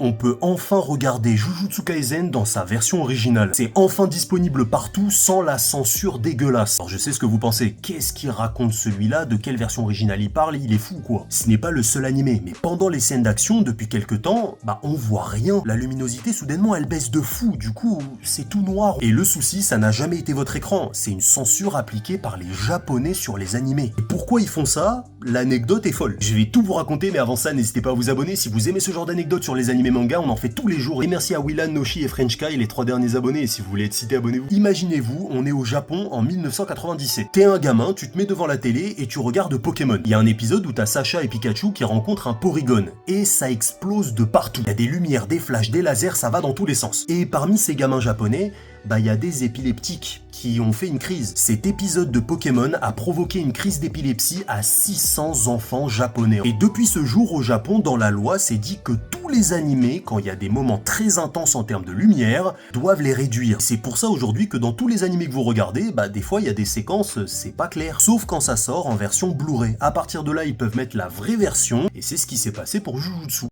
On peut enfin regarder Jujutsu Kaisen dans sa version originale. C'est enfin disponible partout sans la censure dégueulasse. Alors je sais ce que vous pensez, qu'est-ce qu'il raconte celui-là, de quelle version originale il parle, il est fou quoi. Ce n'est pas le seul animé, mais pendant les scènes d'action, depuis quelques temps, on voit rien. La luminosité soudainement elle baisse de fou, du coup c'est tout noir. Et le souci, ça n'a jamais été votre écran, c'est une censure appliquée par les japonais sur les animés. Et pourquoi ils font ça? L'anecdote est folle. Je vais tout vous raconter, mais avant ça, n'hésitez pas à vous abonner si vous aimez ce genre d'anecdotes sur les animés manga, on en fait tous les jours. Et merci à Willan, Noshi et French Kai, les 3 derniers abonnés, et si vous voulez être cité, abonnez-vous. Imaginez-vous, on est au Japon en 1997. T'es un gamin, tu te mets devant la télé et tu regardes Pokémon. Il y a un épisode où t'as Sacha et Pikachu qui rencontrent un Porygon, et ça explose de partout. Il y a des lumières, des flashs, des lasers, ça va dans tous les sens. Et parmi ces gamins japonais, il y a des épileptiques qui ont fait une crise. Cet épisode de Pokémon a provoqué une crise d'épilepsie à 600 enfants japonais. Et depuis ce jour au Japon, dans la loi, c'est dit que tous les animés, quand il y a des moments très intenses en termes de lumière, doivent les réduire. C'est pour ça aujourd'hui que dans tous les animés que vous regardez, des fois il y a des séquences, c'est pas clair. Sauf quand ça sort en version Blu-ray. À partir de là, ils peuvent mettre la vraie version, et c'est ce qui s'est passé pour Jujutsu.